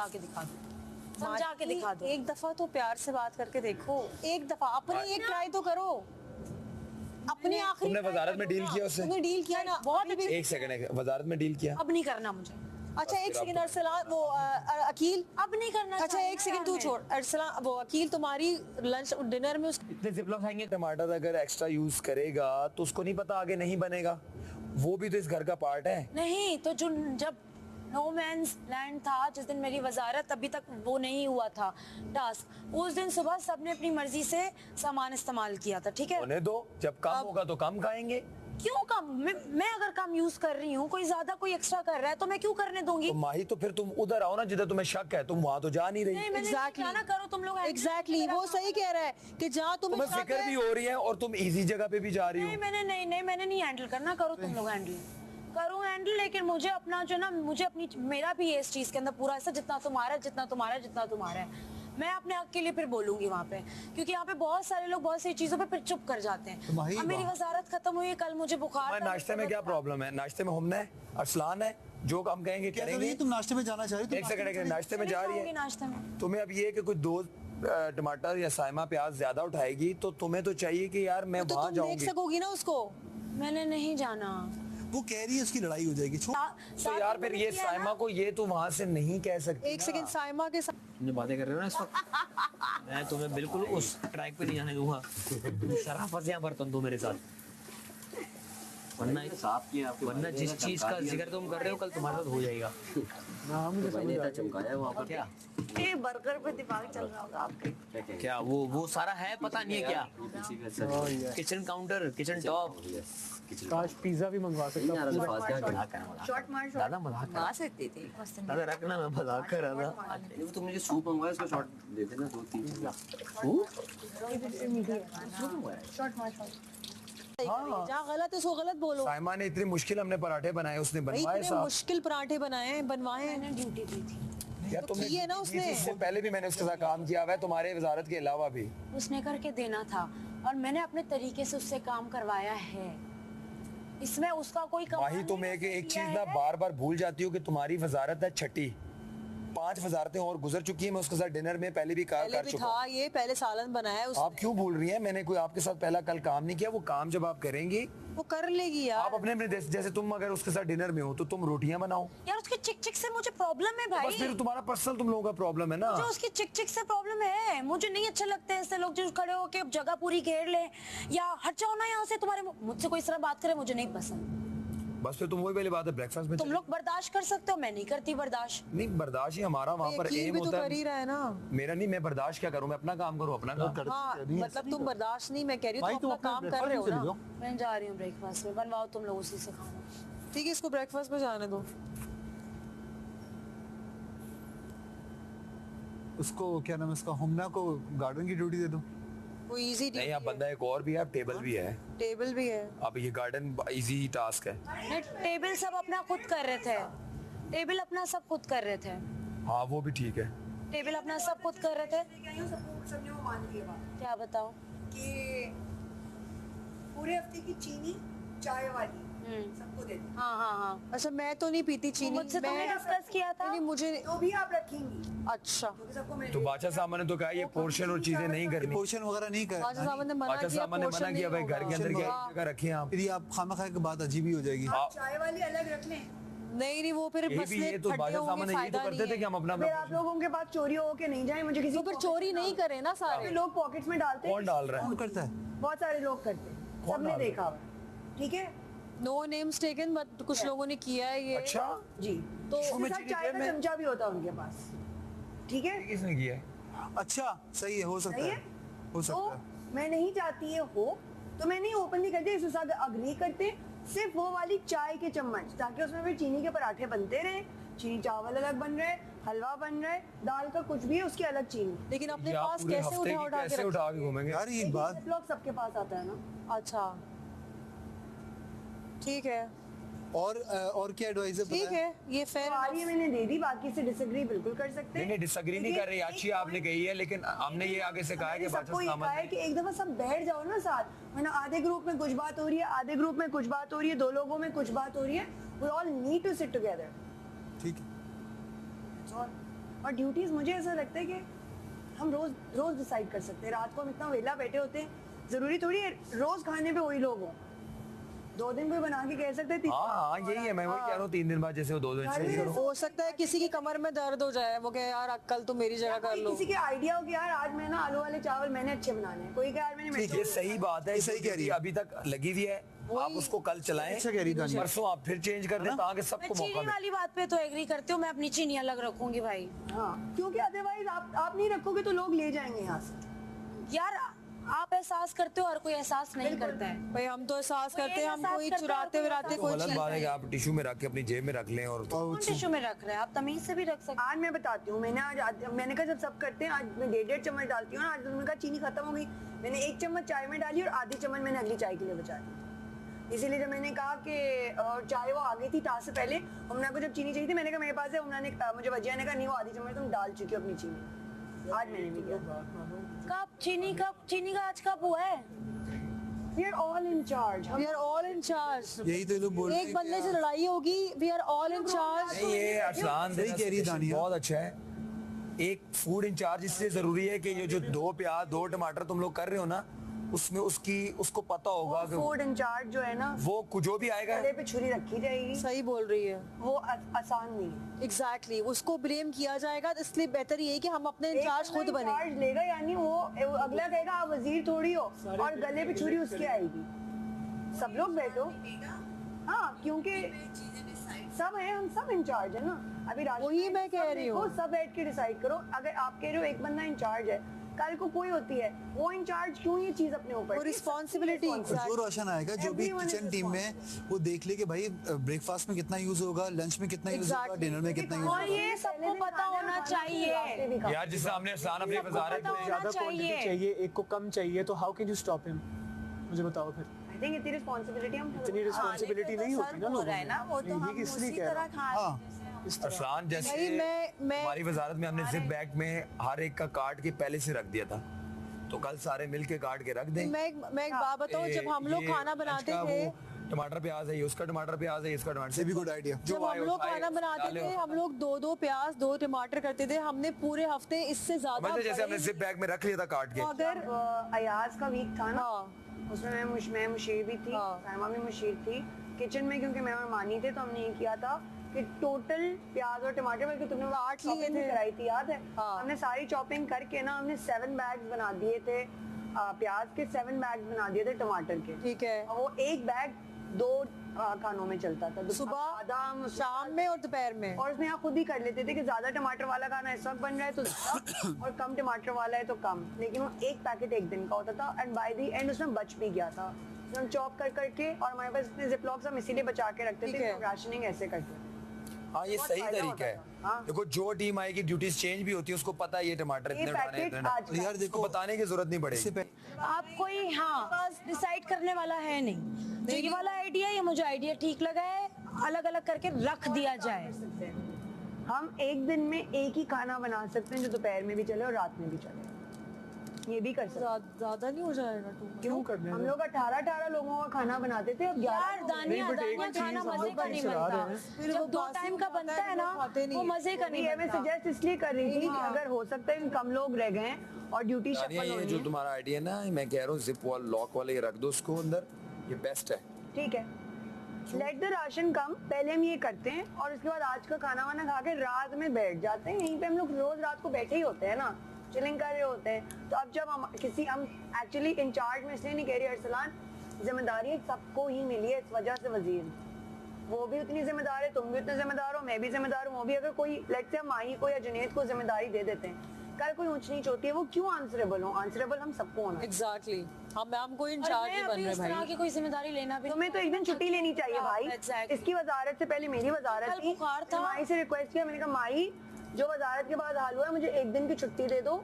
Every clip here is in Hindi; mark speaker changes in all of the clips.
Speaker 1: बता के दिखा दो, समझा के दिखा दो।
Speaker 2: एक दफा तो प्यार से बात करके देखो, एक दफा अपनी एक ट्राई तो करो, अपनी आखिरी।
Speaker 3: तुमने वजारत में डील किया उससे?
Speaker 2: तुमने डील किया ना,
Speaker 1: बहुत अच्छी।
Speaker 3: एक सेकंड, वजारत में डील किया?
Speaker 1: अब नहीं करना मुझे।
Speaker 2: अच्छा एक सेकंड अरसलान, वो अकील
Speaker 1: अब नहीं करना।
Speaker 2: अच्छा एक सेकंड तू छोड़ अरसलान, वो अकील तुम्हारी लंच डिनर में
Speaker 3: इतने जिपलॉक खाएंगे। टमाटर अगर एक्स्ट्रा यूज करेगा तो उसको नहीं पता आगे नहीं बनेगा, वो भी तो इस घर का पार्ट है।
Speaker 1: नहीं तो जो जब नो मैंस लैंड था, जिस दिन मेरी वजारत, अभी तक वो नहीं हुआ था टास्क, उस दिन सुबह सबने अपनी मर्जी से सामान इस्तेमाल किया था, ठीक है?
Speaker 3: होने दो, जब कम होगा तो कम खाएंगे।
Speaker 1: क्यों कम? मैं अगर कम यूज कर रही हूँ, कोई ज्यादा कोई एक्स्ट्रा कर रहा है तो मैं क्यों करने दूंगी?
Speaker 3: तो माही तो फिर तुम उधर आओ ना जिधर तुम्हें शक है, तुम वहाँ तो जा नहीं रही।
Speaker 1: नहीं, मैंने क्या ना करो तुम लोग।
Speaker 2: एग्जैक्टली वो सही कह रहा है कि जहाँ तुम्हें
Speaker 3: फिक्र भी हो रही है और तुम इजी जगह पे भी जा रही हो।
Speaker 1: मैंने नहीं हैंडल करना, करो तुम लोग हैंडल, करो हैंडल, लेकिन मुझे अपना जो ना, मुझे अपनी, मेरा भी है इस चीज के अंदर पूरा ऐसा, जितना तुम्हारा जितना तुम्हारा है, मैं अपने हक के लिए फिर बोलूंगी वहाँ पे, क्योंकि यहाँ पे बहुत सारे लोग बहुत सी चीजों पे फिर चुप कर जाते हैं। अब मेरी वजारत खत्म हुई है, कल मुझे बुखार।
Speaker 3: नाश्ते में क्या प्रॉब्लम है? नाश्ते में हमने अरसलान है, जो काम कहेंगे करेंगे।
Speaker 4: तुम नाश्ते में जाना चाह रही हो?
Speaker 3: एक सेकंड, नाश्ते में जा रही है,
Speaker 1: नाश्ते में
Speaker 3: तुम्हें अब ये है कि कुछ दो टमाटर या साइमा प्याज ज्यादा उठाएगी तो तुम्हें तो चाहिए कि यार मैं वहाँ जाऊंगी।
Speaker 2: देख सकोगी ना उसको।
Speaker 1: मैंने नहीं जाना,
Speaker 4: वो कह रही है उसकी लड़ाई हो जाएगी।
Speaker 3: तो यार फिर ये साइमा को ये तो वहाँ से नहीं कह सकती।
Speaker 2: एक सेकंड, साइमा के साथ
Speaker 5: जो बातें कर रहे हो ना इस वक्त, मैं तुम्हें बिल्कुल उस ट्रैक पे नहीं जाने दूंगा। शराफत से यहाँ बर्तन दो मेरे साथ, वरना जिस चीज का जिक्र तुम कर रहे हो कल तुम्हारे साथ हो जाएगा।
Speaker 6: चमकाया वहाँ पर
Speaker 5: क्या
Speaker 1: ये बर्गर पे दिमाग चल रहा होगा आपके?
Speaker 5: क्या वो सारा है, पता नहीं है क्या? किचन काउंटर, किचन टॉप,
Speaker 7: काश पिज्जा भी मंगवा सकता हूँ।
Speaker 5: दादा मजाक
Speaker 1: आ सकती थी
Speaker 5: दादा, रखना, मैं मजाक कर रहा था।
Speaker 6: तुमने जो सूप मंगवाया उसका शॉट दे देना, 2-3
Speaker 2: जहाँ गलत है उसको गलत बोलो।
Speaker 3: साइमा ने इतनी मुश्किल हमने पराठे बनाए, उसने बनवाए साहब।
Speaker 2: मुश्किल पराठे बनवाए
Speaker 1: मैंने ड्यूटी दी थी
Speaker 3: यार, तुमने
Speaker 2: की है ना उसने।
Speaker 3: इससे पहले भी मैंने उसके साथ काम किया हुआ है, तुम्हारे वजारत के अलावा भी।
Speaker 1: उसने करके देना था और मैंने अपने तरीके से उससे काम करवाया है, इसमें उसका कोई
Speaker 3: माही तुम एक चीज ना बार बार भूल जाती हो कि तुम्हारी वजारत है छठी, 5 वजारतें और गुजर चुकी है। मैं उसके साथ डिनर में पहले भी कार कर चुका हूं।
Speaker 2: ये पहले सालन बनाया उसने।
Speaker 3: आप क्यों भूल रही हैं? मैंने कोई आपके साथ पहला कल काम नहीं किया। वो काम जब आप करेंगी
Speaker 2: वो कर लेगी यार।
Speaker 3: आप अपने जैसे तुम अगर उसके साथ डिनर में हो तो तुम रोटियां बनाओ
Speaker 1: यार। उसके चिक चिक से मुझे प्रॉब्लम है भाई।
Speaker 3: बस फिर तुम्हारा पर्सनल तुम लोगों का प्रॉब्लम है ना।
Speaker 1: जो उसकी चिक चिक से प्रॉब्लम है, मुझे नहीं अच्छे लगते ऐसे लोग जो खड़े होके जगह पूरी घेर ले या हट जाओ ना यहाँ से। तुम्हारे मुझसे कोई इस तरह बात करे मुझे नहीं पसंद।
Speaker 3: बस फिर तुम वही वाली बात है, ब्रेकफास्ट में
Speaker 1: तुम लोग बर्दाश्त कर सकते हो, मैं नहीं करती बर्दाश्त।
Speaker 3: नहीं, बर्दाश्त ही हमारा वहाँ पर एम
Speaker 2: होता है। कर ही रहा है ना।
Speaker 3: मेरा नहीं, मैं बर्दाश्त क्या करूँ? मैं अपना काम करूँ, अपना काम।
Speaker 2: हाँ, मतलब तुम बर्दाश्त नहीं, मैं कह रही हूँ तुम अपना काम कर रहे हो ना।
Speaker 1: मैं जा रही हूँ ब्रेकफास्ट में, बनवाओ तुम लोग उसी से खाना।
Speaker 2: ठीक है, इसको ब्रेकफास्ट में जाने दो।
Speaker 4: उसको क्या नाम है उसका, हमना को गार्डन की ड्यूटी दे दो।
Speaker 2: वो इजी
Speaker 3: नहीं, यहाँ बंदा एक और भी है, टेबल भी है।
Speaker 2: टेबल भी है।
Speaker 3: अब ये गार्डन इजी टास्क है।
Speaker 1: नहीं, टेबल सब अपना खुद कर रहे थे, टेबल अपना सब खुद कर रहे थे।
Speaker 3: हाँ वो भी ठीक है,
Speaker 1: टेबल अपना सब खुद कर रहे थे। क्या बताओ?
Speaker 8: कि पूरे हफ्ते की चीनी चाय वाली सबको दे दो।
Speaker 1: हाँ हाँ हाँ।
Speaker 2: अच्छा मैं तो नहीं पीती चीनी।
Speaker 1: मुझसे तुमने डिस्कस किया था।
Speaker 2: नहीं मुझे
Speaker 8: तो भी आप रखेंगी।
Speaker 2: अच्छा
Speaker 3: तो बादशाह साहब ने तो कहा ये पोर्शन और चीजें नहीं करनी,
Speaker 4: पोर्शन वगैरह नहीं करना।
Speaker 2: बादशाह साहब ने मना
Speaker 3: बादशाह
Speaker 2: किया,
Speaker 3: साहब ने मना किया भाई घर के अंदर क्या जगह रखिए आप।
Speaker 4: फिर आप खाना खाए के बाद अजीब ही हो जाएगी।
Speaker 8: चाय वाली अलग रख लें।
Speaker 2: नहीं वो फिर
Speaker 3: ये तो बादशाह साहब ने ये तो करते थे कि हम अपना
Speaker 8: फिर आप लोगों के पास चोरी हो के नहीं जाए, मुझे किसी
Speaker 2: तो फिर चोरी नहीं करे ना सारे
Speaker 8: लोग पॉकेट्स में डालते हैं।
Speaker 3: कौन डाल रहा है?
Speaker 4: करता है,
Speaker 8: बहुत सारे लोग करते हैं, सबने देखा हुआ। ठीक है,
Speaker 2: नो नेम्स टेकन, बट कुछ लोगों ने किया है ये।
Speaker 3: अच्छा
Speaker 8: जी। तो उसके साथ चाय का चमचा भी होता है उनके पास। ठीक है,
Speaker 3: किसने किया है?
Speaker 4: अच्छा सही है, हो सकता है, हो सकता है।
Speaker 8: मैं नहीं चाहती है हो तो मैं नहीं ओपनली करती, इसके साथ अग्री करते सिर्फ वो वाली चाय के चम्मच, ताकि उसमें फिर चीनी के पराठे बनते रहे, चीनी चावल अलग बन रहे, हलवा बन रहा है, दाल का कुछ भी है उसकी अलग चीनी।
Speaker 2: लेकिन अपने पास कैसे
Speaker 3: उठा के घूमेंगे
Speaker 4: यार ये बात
Speaker 8: लोग सबके पास आता है ना।
Speaker 2: अच्छा ठीक है,
Speaker 4: और क्या एडवाइस है?
Speaker 2: ठीक है, ये फेयर
Speaker 8: है। मैंने दे दी, बाकी से डिसएग्री बिल्कुल कर सकते हैं।
Speaker 3: नहीं डिसएग्री नहीं कर रही, अच्छी आपने कही है, लेकिन हमने ये आगे से कहा है कि
Speaker 8: सबको ये कहा है कि एक दफा सब बैठ जाओ ना साथ, वरना आधे ग्रुप में कुछ बात हो रही है, आधे ग्रुप में कुछ बात हो रही है, 2 लोगों में कुछ बात हो रही है। We all need to sit together.
Speaker 4: ठीक है।
Speaker 8: और ड्यूटीज मुझे ऐसा लगता है कि हम रोज रोज डिसाइड कर सकते हैं। रात को हम इतना वेला बैठे होते हैं, जरूरी थोड़ी है रोज खाने पे वही लोग हों। 2 दिन कोई बना के कह सकते हैं।
Speaker 3: हाँ यही है, मैं वही कह रहा हूँ 3 दिन बाद जैसे वो 2 दिन चेंज करो।
Speaker 2: हो सकता है किसी की कमर में दर्द हो जाए, वो कहे यार कल तो मेरी जगह कर लो।
Speaker 8: किसी के आइडिया हो कि यार आज मैं ना आलू वाले चावल मैंने अच्छे बनाने हैं, कोई कहे यार मैंने
Speaker 3: ये सही बात है, सही कह रही है, अभी तक लगी हुई है, आप उसको कल चलाएं,
Speaker 4: अच्छा कह रही दानिया।
Speaker 3: परसों आप फिर चेंज कर दें ताकि
Speaker 1: मैं
Speaker 3: सबको
Speaker 1: चीनी
Speaker 3: मौका मिले।
Speaker 1: वाली बात पे तो एग्री करती हूँ, मैं अपनी चीनी अलग रखूंगी भाई।
Speaker 8: हाँ, क्योंकि अदरवाइज आप नहीं रखोगे तो लोग ले जाएंगे यहाँ से।
Speaker 1: यार आप एहसास करते हो, हर कोई एहसास नहीं करता है।
Speaker 2: भाई हम तो एहसास
Speaker 1: कोई
Speaker 2: करते हैं, हम
Speaker 1: एहसास
Speaker 2: कोई
Speaker 1: करता है,
Speaker 2: चुराते
Speaker 1: कोई
Speaker 2: वराते
Speaker 3: तो
Speaker 2: कोई
Speaker 3: गलत
Speaker 2: चीज
Speaker 3: बात है कि आप टिश्यू में रख के अपनी जेब में रख लें और
Speaker 1: कौन टिश्यू में रख रहे हैं, आप तमीज से भी रख सकते
Speaker 8: आज मैं बताती हूँ, मैंने कहा जब सब करते हैं, आज मैं 1.5 चम्मच डालती हूँ ना। आज उन्होंने कहा चीनी खत्म हो गई, मैंने 1 चम्मच चाय में डाली और आधी चम्मच मैंने अगली चाय के लिए बचा दी। इसीलिए जब मैंने कहा कि चाय वो आ गई थी टास्क से पहले, उमना को जब चीनी चाहिए थी, मैंने कहा मेरे पास है। उमना ने मुझे वजिया ने कहा नहीं, वो आधी चम्मच तुम डाल चुकी हो अपनी चीनी। आज मैंने भी किया।
Speaker 1: कब चीनी का आज कब हुआ है?
Speaker 8: We are all in charge।
Speaker 2: We are all in charge.
Speaker 4: यही तो ये लोग बोल रहे
Speaker 2: एक
Speaker 4: हैं
Speaker 2: बंदे से लड़ाई होगी, we are all in charge.
Speaker 3: नहीं, ये अरसान
Speaker 4: सही कह रही है दानिया।
Speaker 3: बहुत अच्छा है। एक फूड इंचार्ज इसलिए जरूरी है कि ये जो 2 प्याज 2 टमाटर तुम लोग कर रहे हो ना, उसमें उसको पता होगा कि
Speaker 8: फूड इंचार्ज जो है ना,
Speaker 3: वो जो भी आएगा
Speaker 8: गले पे छुरी रखी जाएगी।
Speaker 2: सही बोल रही है,
Speaker 8: वो आसान नहीं है।
Speaker 2: एग्जैक्टली उसको ब्लेम किया जाएगा, इसलिए बेहतर ये है कि हम अपने इंचार्ज खुद बने।
Speaker 8: इंचार्ज लेगा, यानी वो अगला कहेगा आप वजीर थोड़ी हो, और गले पे छुरी उसकी आएगी। सब लोग बैठो। हाँ, क्योंकि सब है, हम सब इंचार्ज है ना। अभी
Speaker 2: वही मैं कह रही हूँ।
Speaker 8: सब बैठ के डिसाइड करो। अगर आप कह रहे हो एक बंदा इंचार्ज है, कल को कोई होती है वो इंचार्ज, क्यों ये चीज अपने ऊपर?
Speaker 2: वो responsibility
Speaker 4: जो रोशन आएगा, जो भी
Speaker 8: Everyone is
Speaker 4: किचन टीम में, वो देख ले कि भाई ब्रेकफास्ट में कितना यूज होगा, लंच में कितना यूज होगा,
Speaker 2: Exactly.
Speaker 4: डिनर में कितना यूज
Speaker 1: और
Speaker 4: होगा।
Speaker 1: ये सबको पता होना चाहिए।
Speaker 3: यार जिस सामने अरसान अपनी वजारत
Speaker 1: पता
Speaker 3: में
Speaker 1: होना
Speaker 7: ज्यादा क्वांटिटी
Speaker 1: चाहिए।
Speaker 7: चाहिए, एक को कम चाहिए, तो how can you stop him? मुझे बताओ फिर।
Speaker 8: आई थिंक इतनी रिस्पॉन्सिबिलिटी हम
Speaker 7: इतनी रिस्पॉन्सिबिलिटी नहीं होती ना लोगों में।
Speaker 1: वो तो हम
Speaker 7: इसलिए
Speaker 1: उसी
Speaker 7: कह रहा
Speaker 1: तरह
Speaker 7: हूँ।
Speaker 1: खा
Speaker 4: हाँ।
Speaker 3: अरसान जैसे
Speaker 2: भाई मैं
Speaker 3: हमारी वजारत में हमने जिप बैग में हर एक का काट के पहले से रख दिया था, तो कल सारे मिल के काट के रख दें।
Speaker 2: मैं एक बात बताऊं, जब हम लोग
Speaker 3: ये
Speaker 2: खाना बनाते
Speaker 3: इसका
Speaker 2: थे,
Speaker 3: वो टमाटर प्याज है, ये उसका टमाटर प्याज है, इसका टमाटर
Speaker 4: ये भी good idea।
Speaker 2: जब हम लोग खाना बनाते थे, हम लोग 2 प्याज 2 टमाटर करते थे। हमने पूरे हफ्ते इससे ज्यादा
Speaker 3: मतलब जैसे हमने
Speaker 2: बड़ी-
Speaker 3: जिप बैग में रख लिया था काट के।
Speaker 2: अगर
Speaker 8: अयाज का वीक था ना,
Speaker 2: हाँ।
Speaker 8: उसमें मैं मुशीर भी थी,
Speaker 2: हाँ।
Speaker 8: साइमा भी मुशीर थी किचन में, क्योंकि मैं और मानी थे, तो हमने ये किया था कि टोटल प्याज और टमाटर, बल्कि तुमने वो 8
Speaker 2: लिए
Speaker 8: चॉपिंग
Speaker 2: थे।
Speaker 8: कराई थी, याद है?
Speaker 2: हाँ।
Speaker 8: हमने सारी चॉपिंग करके ना, हमने 7 बैग्स बना दिए थे प्याज के, 7 बैग्स बना दिए थे टमाटर के।
Speaker 2: ठीक है,
Speaker 8: और वो एक बैग 2 खानों में चलता था,
Speaker 2: सुबह,
Speaker 8: आधा हम
Speaker 2: शाम में और दोपहर में।
Speaker 8: और उसमें आप खुद ही कर लेते थे कि ज्यादा टमाटर वाला खाना इस वक्त बन रहा है तो ज्यादा, और कम टमाटर वाला है तो कम। लेकिन वो एक पैकेट एक दिन का होता था, एंड बाय द एंड उसमें बच भी गया था। तो हम चॉप कर करके, और हमारे पास इतने जिपलॉक्स हम इसीलिए बचा के रखते
Speaker 2: ठीक
Speaker 8: थे,
Speaker 2: है।
Speaker 8: राशनिंग ऐसे करते थे।
Speaker 3: हाँ ये
Speaker 8: बहुत
Speaker 3: सही
Speaker 8: फायदा
Speaker 3: तरीका है।
Speaker 8: होता था। हाँ।
Speaker 3: देखो जो टीम आएगी ड्यूटीज चेंज भी होती है, उसको पता है ये टमाटर
Speaker 8: ये
Speaker 3: इतने उठाने हैं,
Speaker 8: पैकेट
Speaker 3: इतने
Speaker 8: आज
Speaker 3: उठाने हैं।
Speaker 4: यार देखो,
Speaker 3: उसको बताने की जरूरत नहीं
Speaker 4: इससे
Speaker 3: पड़ेगी।
Speaker 4: पहले
Speaker 1: आप कोई हाँ डिसाइड करने वाला है नहीं। जो ये वाला आइडिया, ये मुझे आइडिया ठीक लगा है, अलग अलग करके रख दिया जाए।
Speaker 8: हम एक दिन में एक ही खाना बना सकते हैं जो दोपहर में भी चले और रात में भी चले, ये भी कर सकते हैं।
Speaker 2: ज्यादा नहीं हो जाएगा तू?
Speaker 8: क्यों
Speaker 7: करने
Speaker 8: हम लोग 18 लोगों का खाना बनाते थे, अब 11
Speaker 1: यार दानिया
Speaker 7: but एक
Speaker 1: दानिया
Speaker 7: चीज़
Speaker 1: खाना
Speaker 7: हम
Speaker 1: मजे
Speaker 7: लोग
Speaker 1: का नहीं
Speaker 7: चला रहे
Speaker 1: बनता।
Speaker 7: हैं।
Speaker 2: फिर वो
Speaker 1: जब 2
Speaker 2: बासी
Speaker 1: टाइम का
Speaker 2: होता है,
Speaker 1: बनता है ना,
Speaker 2: वो खाते नहीं
Speaker 1: वो
Speaker 2: हैं।
Speaker 1: मजे का नहीं
Speaker 8: मैं
Speaker 1: बनता।
Speaker 8: सजेस्ट इसलिए कर रही थी कि अगर हो सकता है कि कम लोग रह गए और ड्यूटी
Speaker 3: दानिया,
Speaker 8: शफल
Speaker 3: ये
Speaker 8: होनी
Speaker 3: जो
Speaker 8: है,
Speaker 3: तुम्हारा आइडिया ना, मैं कह रहा हूँ जिप वाला लॉक वाले ये रख दो उसको अंदर, ये बेस्ट है।
Speaker 8: ठीक है। लेट द राशन कम, पहले हम ये करते हैं, और उसके बाद आज का खाना वाना खा के रात में बैठ जाते हैं। यहीं पे हम लोग रोज रात को बैठे ही होते हैं ना, चिलिंग कर रहे होते हैं। तो अब जब हम एक्चुअली इंचार्ज में इसलिए नहीं कह रही अरसलान, जिम्मेदारी सबको ही मिली है इस वजह से वजीर, वो भी उतनी जिम्मेदार है, तुम भी उतने जिम्मेदार हो, मैं भी जिम्मेदार हूँ, वो भी। अगर कोई लेट से हम माही को या जुनैद को जिम्मेदारी दे देते हैं, कल कोई ऊंच नीच होती है, वो क्यों आंसरेबल हो? आंसरेबल हम सबको होना है।
Speaker 2: एग्जैक्टली, हम कोई
Speaker 1: और
Speaker 2: इंचार्ज
Speaker 1: मैं
Speaker 2: नहीं बन
Speaker 1: अभी
Speaker 2: रहे
Speaker 1: इस तरह
Speaker 2: भाई।
Speaker 1: की कोई जिम्मेदारी लेना भी
Speaker 8: तुम्हें तो एक दिन छुट्टी लेनी चाहिए भाई।
Speaker 1: Exactly.
Speaker 8: इसकी वजारत से पहले मेरी वजारत
Speaker 1: कल
Speaker 8: थी,
Speaker 1: बुखार था।
Speaker 8: माई से रिक्वेस्ट किया, मैंने कहा माई जो वजारत के बाद हाल हुआ है, मुझे एक दिन की छुट्टी दे दो,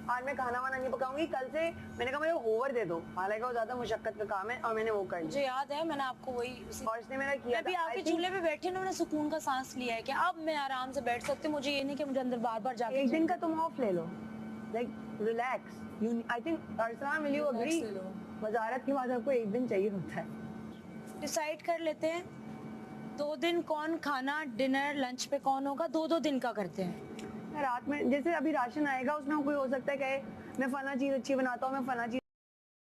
Speaker 8: आज मैं खाना वाना नहीं पकाऊंगी। कल से मैंने कहा मुझे होवर दे दो, हालांकि वो ज्यादा मुशक्कत का काम है, और मैंने वो कर लिया।
Speaker 1: मुझे याद है, मैंने आपको वही
Speaker 8: और इसने मेरा किया
Speaker 1: मैं भी
Speaker 8: था।
Speaker 1: आपके
Speaker 8: I think
Speaker 1: चूल्हे पे बैठी ना, मैंने सुकून का सांस लिया है कि अब मैं आराम से बैठ सकती हूँ। मुझे ये नहीं कि मुझे अंदर बार बार जाके
Speaker 8: एक दिन का तुम ऑफ ले लो, like relax. I think Arsalan, will you agree?
Speaker 2: ले लो।
Speaker 8: वजारत के बाद आपको एक दिन चाहिए होता है।
Speaker 1: डिसाइड कर लेते हैं 2 दिन कौन खाना डिनर लंच पे कौन होगा, 2-2 दिन का करते हैं।
Speaker 8: रात में जैसे अभी राशन आएगा उसमें कोई हो सकता है कहे मैं फला चीज अच्छी बनाता हूँ, मैं फला चीज